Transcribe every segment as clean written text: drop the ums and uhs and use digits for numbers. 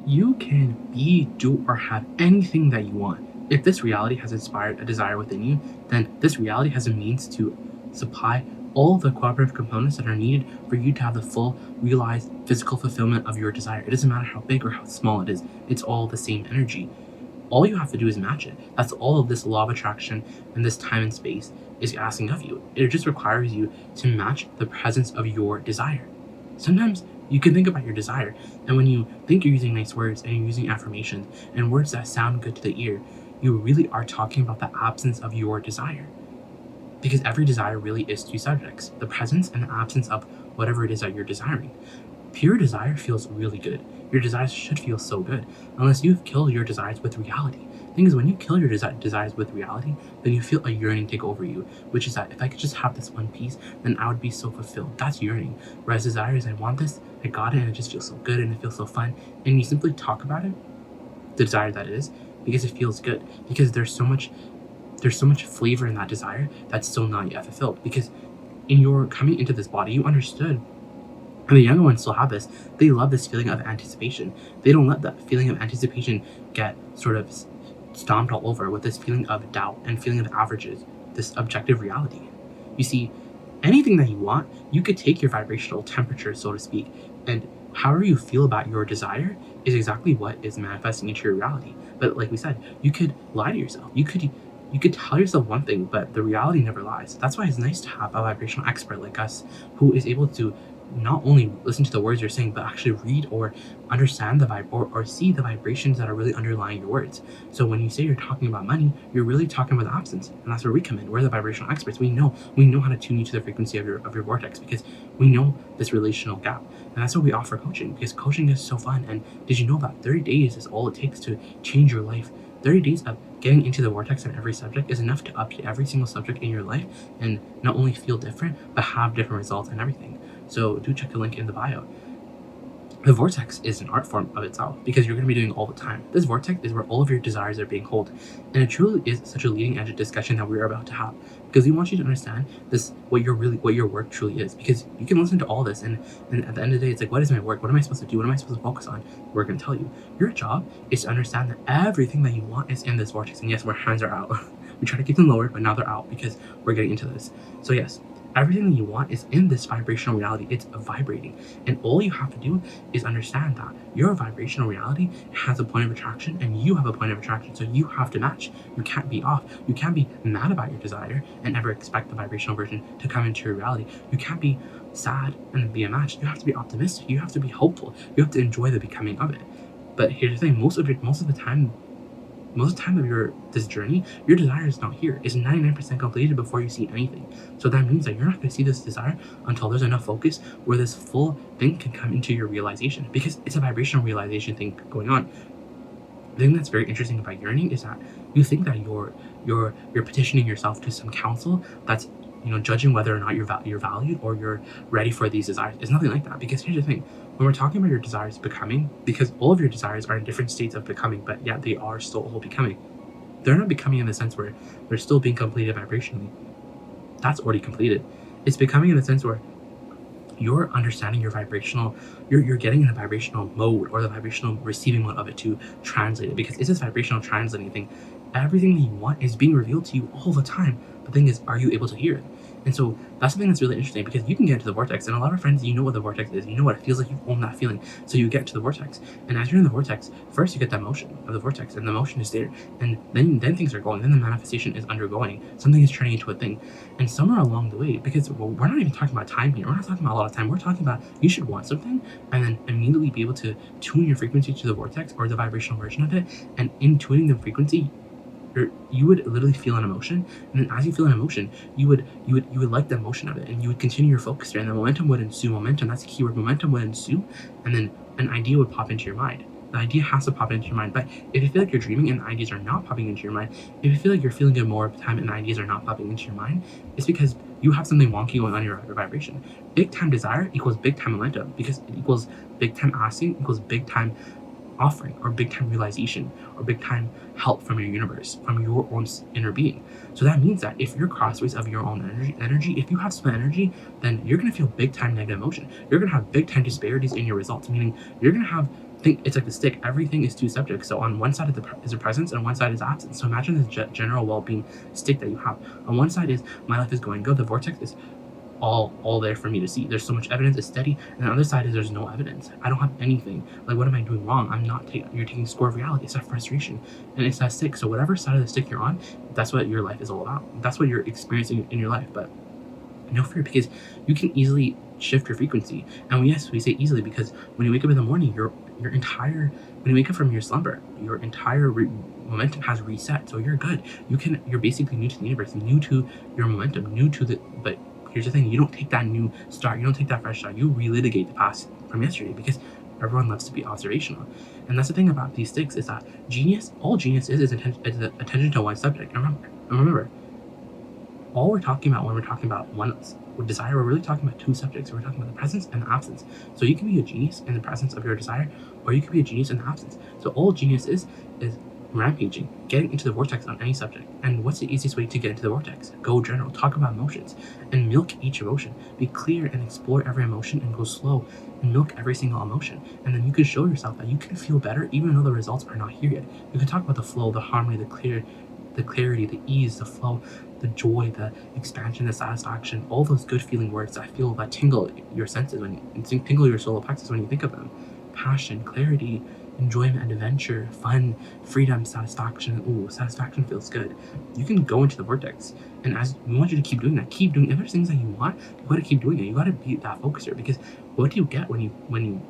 You can be, do, or have anything that you want. If this reality has inspired a desire within you, then this reality has a means to supply all the cooperative components that are needed for you to have the full, realized physical fulfillment of your desire. It doesn't matter how big or how small it is, it's all the same energy. All you have to do is match it. That's all of this law of attraction and this time and space is asking of you. It just requires you to match the presence of your desire. Sometimes you can think about your desire, and when you think you're using nice words and you're using affirmations and words that sound good to the ear, you really are talking about the absence of your desire. Because every desire really is two subjects, the presence and the absence of whatever it is that you're desiring. Pure desire feels really good. Your desires should feel so good, unless you've killed your desires with reality. The thing is, when you kill your desires with reality, then you feel a yearning take over you, which is that if I could just have this one piece, then I would be so fulfilled. That's yearning. Whereas desire is, I want this, I got it, and it just feels so good and it feels so fun. And you simply talk about it, the desire that is, because it feels good. Because there's so much flavor in that desire that's still not yet fulfilled. Because in your coming into this body, you understood, and the younger ones still have this, they love this feeling of anticipation. They don't let that feeling of anticipation get sort of stomped all over with this feeling of doubt and feeling of averages, this objective reality. You see, anything that you want, you could take your vibrational temperature, so to speak, and however you feel about your desire is exactly what is manifesting into your reality. But like we said, you could lie to yourself. You could tell yourself one thing, but the reality never lies. That's why it's nice to have a vibrational expert like us who is able to not only listen to the words you're saying, but actually read or understand the vibe or see the vibrations that are really underlying your words. So when you say you're talking about money, you're really talking about the absence, and that's where we come in. We're the vibrational experts. We know how to tune you to the frequency of your vortex, because we know this relational gap, and that's what we offer coaching. Because coaching is so fun. And did you know that 30 days is all it takes to change your life? 30 days of getting into the vortex on every subject is enough to up every single subject in your life and not only feel different, but have different results and everything. So do check the link in the bio. The vortex is an art form of itself because you're going to be doing all the time. This vortex is where all of your desires are being held. And it truly is such a leading edge discussion that we're about to have, because we want you to understand this, what your work truly is. Because you can listen to all this and at the end of the day, it's like, what is my work? What am I supposed to do? What am I supposed to focus on? We're going to tell you. Your job is to understand that everything that you want is in this vortex. And yes, our hands are out. We try to keep them lower, but now they're out because we're getting into this. So yes, everything that you want is in this vibrational reality. It's vibrating. And all you have to do is understand that your vibrational reality has a point of attraction and you have a point of attraction. So you have to match. You can't be off. You can't be mad about your desire and never expect the vibrational version to come into your reality. You can't be sad and be a match. You have to be optimistic. You have to be hopeful. You have to enjoy the becoming of it. But here's the thing, most of the time of this journey, your desire is not here. It's 99% completed before you see anything. So that means that you're not going to see this desire until there's enough focus where this full thing can come into your realization, because it's a vibrational realization thing going on. The thing that's very interesting about yearning is that you think that you're petitioning yourself to some council that's judging whether or not you're valued or you're ready for these desires. It's nothing like that. Because here's the thing, when we're talking about your desires becoming, because all of your desires are in different states of becoming, but yet they are still all becoming. They're not becoming in the sense where they're still being completed vibrationally. That's already completed. It's becoming in the sense where you're understanding your vibrational, you're getting in the vibrational mode or the vibrational receiving mode of it to translate it. Because it's this vibrational translating thing. Everything that you want is being revealed to you all the time. The thing is, are you able to hear it? And so that's something that's really interesting, because you can get into the vortex, and a lot of friends, you know what the vortex is, you know what it feels like, you own that feeling. So you get to the vortex, and as you're in the vortex, first you get that motion of the vortex, and the motion is there, and then things are going, then the manifestation is undergoing, something is turning into a thing. And somewhere along the way, because we're not even talking about time here, we're not talking about a lot of time, we're talking about you should want something and then immediately be able to tune your frequency to the vortex or the vibrational version of it, and in tuning the frequency, you would literally feel an emotion, and then as you feel an emotion, you would like the emotion of it, and you would continue your focus there, and the momentum would ensue. Momentum, that's the keyword. Momentum would ensue, and then an idea would pop into your mind. The idea has to pop into your mind. But if you feel like you're dreaming and the ideas are not popping into your mind, if you feel like you're feeling good more of the time and the ideas are not popping into your mind, it's because you have something wonky going on in your vibration. Big time desire equals big time momentum, because it equals big time asking equals big time offering, or big time realization, or big time help from your universe, from your own inner being. So that means that if you're crossways of your own energy, if you have some energy, then you're going to feel big time negative emotion. You're going to have big time disparities in your results, meaning you're going to have think it's like the stick. Everything is two subjects. So on one side is the presence, and on one side is absence. So imagine the general well-being stick that you have. On one side is my life is going good. The vortex is all there for me to see. There's so much evidence, it's steady. And the other side is there's no evidence. I don't have anything. Like, what am I doing wrong? I'm not you're taking score of reality. It's that frustration, and it's that stick. So whatever side of the stick you're on, that's what your life is all about. That's what you're experiencing in your life. But no fear, because you can easily shift your frequency. And yes, we say easily because when you wake up in the morning, your entire when you wake up from your slumber, your entire momentum has reset. So you're good. You're basically new to the universe, new to your momentum, new to the. But here's the thing: you don't take that new start. You don't take that fresh start. You relitigate the past from yesterday, because everyone loves to be observational. And that's the thing about these sticks, is that all genius is attention to one subject. And remember, all we're talking about when we're talking about one desire, we're really talking about two subjects. We're talking about the presence and the absence. So you can be a genius in the presence of your desire, or you can be a genius in the absence. So all genius is rampaging, getting into the vortex on any subject. And what's the easiest way to get into the vortex? Go general, talk about emotions, and milk each emotion. Be clear and explore every emotion, and go slow and milk every single emotion. And then you can show yourself that you can feel better even though the results are not here yet. You can talk about the flow, the harmony, the clarity, the ease, the flow, the joy, the expansion, the satisfaction, all those good feeling words that tingle your senses tingle your solar plexus when you think of them. Passion, clarity, enjoyment, adventure, fun, freedom, satisfaction. Ooh, satisfaction feels good. You can go into the vortex, and as we want you to keep doing that, if there's things that you want, you gotta keep doing it. You gotta be that focuser, because what do you get when you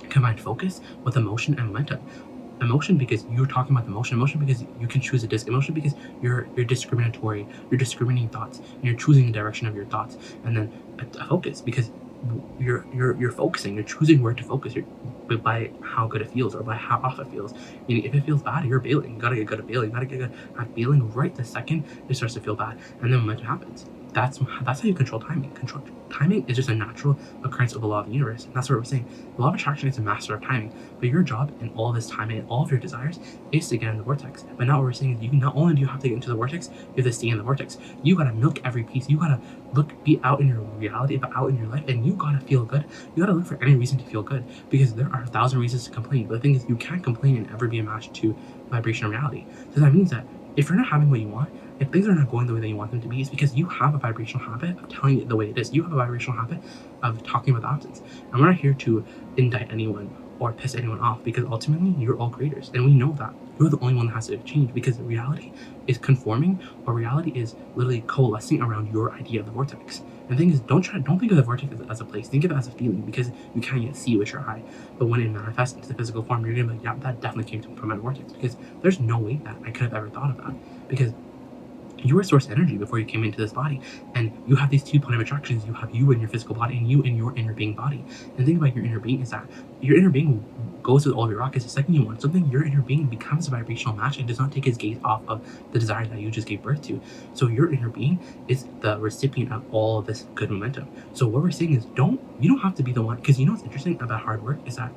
combine focus with emotion and momentum? Emotion, because you're talking about the emotion because you can choose a disc, emotion because you're discriminatory, you're discriminating thoughts, and you're choosing the direction of your thoughts. And then a focus, because you're focusing, you're choosing where to focus by how good it feels or by how off it feels. Meaning, if it feels bad, you're bailing. You gotta get good at bailing. You gotta get good at bailing right the second it starts to feel bad, and then momentum happens. That's how you control timing. Timing is just a natural occurrence of the law of the universe. And that's what we're saying. The law of attraction is a master of timing. But your job in all this timing and all of your desires is to get in the vortex. But now what we're saying is, not only do you have to get into the vortex, you have to stay in the vortex. You gotta milk every piece. You gotta be out in your reality, but out in your life, and you gotta feel good. You gotta look for any reason to feel good, because there are 1,000 reasons to complain. But the thing is, you can't complain and ever be a match to vibration of reality. So that means that if you're not having what you want, if things are not going the way that you want them to be, it's because you have a vibrational habit of telling it the way it is. You have a vibrational habit of talking about the opposites. And we're not here to indict anyone or piss anyone off, because ultimately you're all creators, and we know that you're the only one that has to change, because reality is conforming, or reality is literally coalescing around your idea of the vortex. And the thing is, don't think of the vortex as a place. Think of it as a feeling, because you can't yet see with your eye. But when it manifests into the physical form, you're gonna be like, yeah, that definitely came from a vortex, because there's no way that I could have ever thought of that, because you were source energy before you came into this body, and you have these two point of attractions. You have you in your physical body, and you in your inner being body. And the thing about your inner being is that your inner being goes with all of your rockets. The second you want something, your inner being becomes a vibrational match and does not take his gaze off of the desire that you just gave birth to. So your inner being is the recipient of all of this good momentum. So what we're saying is, you don't have to be the one, because what's interesting about hard work is that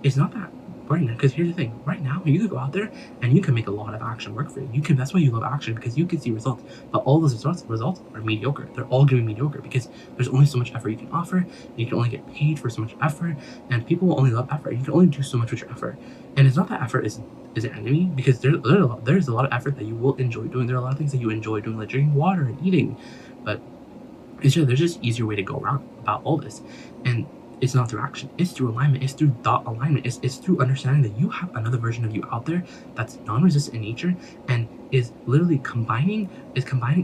it's not that right now, because here's the thing, right now you could go out there and you can make a lot of action work for you. That's why you love action, because you can see results. But all those results are mediocre. They're all going to be mediocre, because there's only so much effort you can offer, and you can only get paid for so much effort, and people will only love effort. You can only do so much with your effort. And it's not that effort is an enemy, because there's a lot of effort that you will enjoy doing. There are a lot of things that you enjoy doing, like drinking water and eating, but there's just easier way to go around about all this. And it's not through action, it's through alignment, it's through thought alignment, it's through understanding that you have another version of you out there that's non-resistant in nature, and is literally combining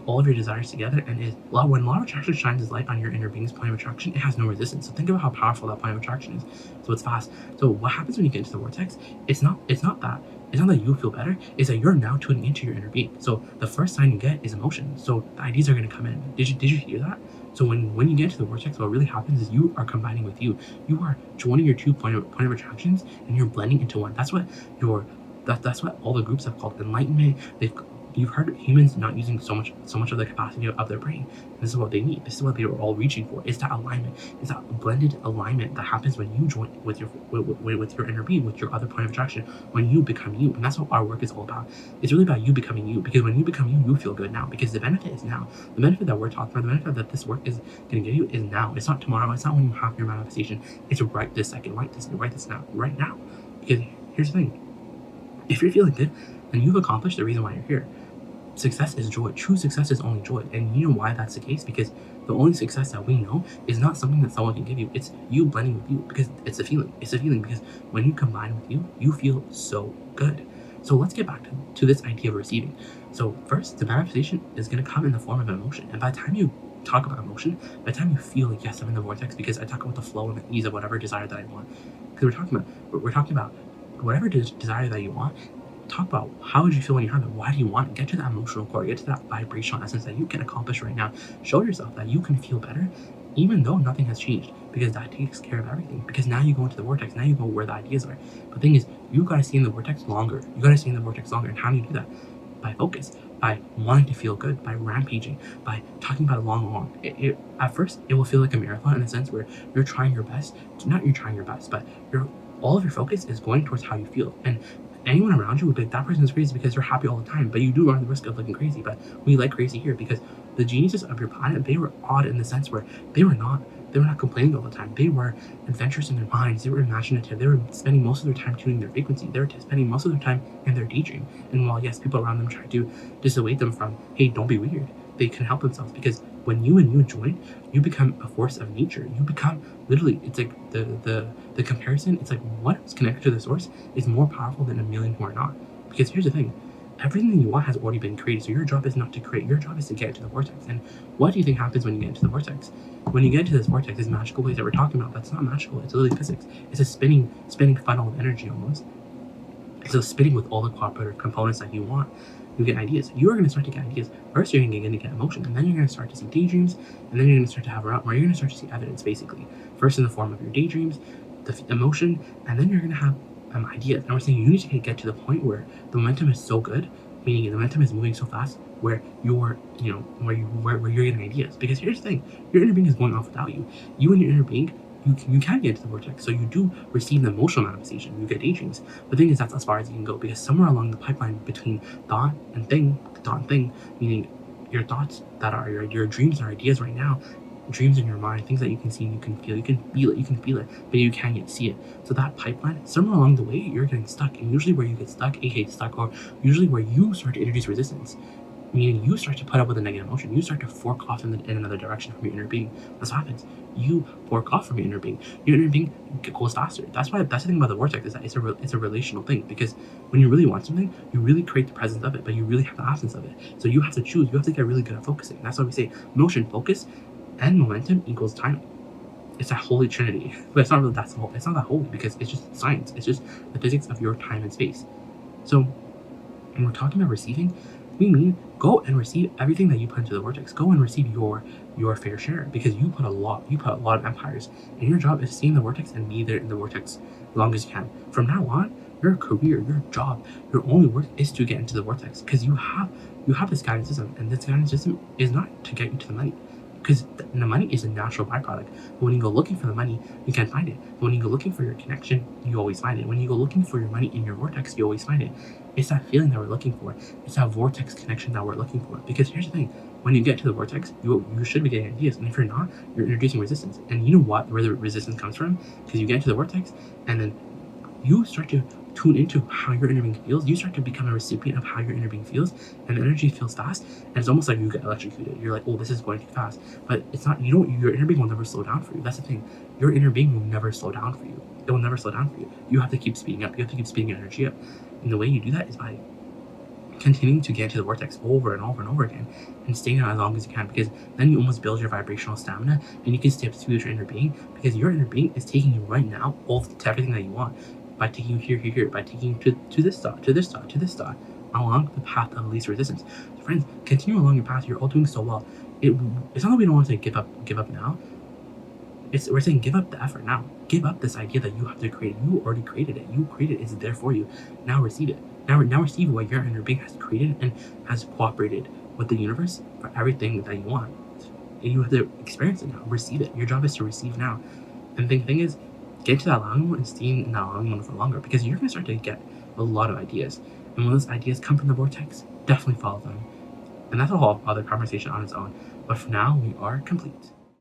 all of your desires together, and when law of attraction shines its light on your inner being's point of attraction, it has no resistance. So think about how powerful that point of attraction is. So it's fast. So what happens when you get into the vortex? It's not that you feel better, it's that you're now tuning into your inner being. So the first sign you get is emotion. So the ideas are going to come in. Did you hear that? So when you get into the vortex, what really happens is you are combining with you. You are joining your two point of attractions, and you're blending into one. That's what all the groups have called enlightenment. You've heard humans not using so much of the capacity of their brain. This is what they need. This is what they were all reaching for. It's that alignment. It's that blended alignment that happens when you join with your inner being, with your other point of attraction, when you become you. And that's what our work is all about. It's really about you becoming you, because when you become you, you feel good now, because the benefit is now. The benefit that we're talking about, the benefit that this work is going to give you is now. It's not tomorrow. It's not when you have your manifestation. It's right this second, right this now, right now. Because here's the thing, if you're feeling good, then you've accomplished the reason why you're here. Success is joy. True success is only joy. And you know why that's the case? Because the only success that we know is not something that someone can give you. It's you blending with you, because it's a feeling. It's a feeling because when you combine with you, you feel so good. So let's get back to this idea of receiving. So first, the manifestation is going to come in the form of emotion. And by the time you talk about emotion, by the time you feel like, yes, I'm in the vortex, because I talk about the flow and the ease of whatever desire that I want. Because we're talking about whatever desire that you want. Talk about how would you feel when you have it? Why do you want it? Get to that emotional core, get to that vibrational essence that you can accomplish right now. Show yourself that you can feel better even though nothing has changed, because that takes care of everything. Because now you go into the vortex, now you go where the ideas are. But the thing is, you gotta stay in the vortex longer. You gotta stay in the vortex longer. And how do you do that? By focus, by wanting to feel good, by rampaging, by talking about it long. At first, it will feel like a marathon in a sense where you're trying your best. Not you're trying your best, but all of your focus is going towards how you feel. And anyone around you would be like, that person is crazy because they're happy all the time. But you do run the risk of looking crazy. But we like crazy here because the geniuses of your planet, they were odd in the sense where they were not complaining all the time. They were adventurous in their minds. They were imaginative. They were spending most of their time tuning their frequency. They were spending most of their time in their daydream. And while, yes, people around them try to dissuade them from, hey, don't be weird, they can help themselves, because when you and you join, you become a force of nature. You become literally, it's like the comparison, it's like what's connected to the source is more powerful than a million who are not. Because here's the thing, everything you want has already been created. So your job is not to create, your job is to get into the vortex. And what do you think happens when you get into the vortex? When you get into this vortex, this magical place that we're talking about, that's not magical, it's literally physics. It's a spinning funnel of energy almost. So spinning with all the cooperative components that you want. You get ideas. You are going to start to get ideas. First, you're going to get emotion, and then you're going to start to see daydreams, and then you're going to start to have around where you're going to start to see evidence, basically. First in the form of your daydreams, the emotion, and then you're going to have ideas. And we're saying you need to get to the point where the momentum is so good, meaning the momentum is moving so fast, where you're, where you're getting ideas. Because here's the thing, your inner being is going off without you. You and your inner being, you can get into the vortex, so you do receive the emotional manifestation. You get daydreams. The thing is, that's as far as you can go, because somewhere along the pipeline between thought and thing, meaning your thoughts that are your dreams or ideas right now, dreams in your mind, things that you can see, you can feel, you can feel it, but you can't yet see it. So that pipeline, somewhere along the way, you're getting stuck, and usually where you get stuck, aka stuck, or usually where you start to introduce resistance. Meaning you start to put up with a negative emotion. You start to fork off in another direction from your inner being. That's what happens. You fork off from your inner being. Your inner being goes faster. That's the thing about the vortex, is that it's a relational thing. Because when you really want something, you really create the presence of it, but you really have the absence of it. So you have to choose. You have to get really good at focusing. That's why we say motion, focus, and momentum equals timing. It's a holy trinity, but it's not really it's not that holy, because it's just science. It's just the physics of your time and space. So when we're talking about receiving, we mean go and receive everything that you put into the vortex. Go and receive your fair share, because you put a lot of empires, and your job is to stay in the vortex and be there in the vortex as long as you can. From now on, your career, your job, your only work is to get into the vortex, because you have this guidance system, and this guidance system is not to get you to the money, because the money is a natural byproduct. But when you go looking for the money, you can't find it. But when you go looking for your connection, you always find it. When you go looking for your money in your vortex, you always find it. It's that feeling that we're looking for. It's that vortex connection that we're looking for. Because here's the thing, when you get to the vortex, you should be getting ideas. And if you're not, you're introducing resistance. And you know where the resistance comes from? Because you get into the vortex, and then you start to tune into how your inner being feels. You start to become a recipient of how your inner being feels, and the energy feels fast, and it's almost like you get electrocuted. You're like, oh, this is going too fast. But it's not, your inner being will never slow down for you. That's the thing. Your inner being will never slow down for you. It will never slow down for you. You have to keep speeding up. You have to keep speeding your energy up. And the way you do that is by continuing to get into the vortex over and over and over again, and staying out as long as you can, because then you almost build your vibrational stamina, and you can stay up to your inner being, because your inner being is taking you right now to everything that you want, by taking you here, by taking you to this thought, along the path of least resistance. So friends, continue along your path. You're all doing so well. It's not that we don't want to give up now. We're saying give up the effort now. Give up this idea that you have to create it. You already created it. You created it. It's there for you. Now receive it. Now receive what your inner being has created and has cooperated with the universe for everything that you want. And you have to experience it now. Receive it. Your job is to receive now. And the thing is, get to that allowing one and stay in that allowing one for longer, because you're going to start to get a lot of ideas. And when those ideas come from the vortex, definitely follow them. And that's a whole other conversation on its own. But for now, we are complete.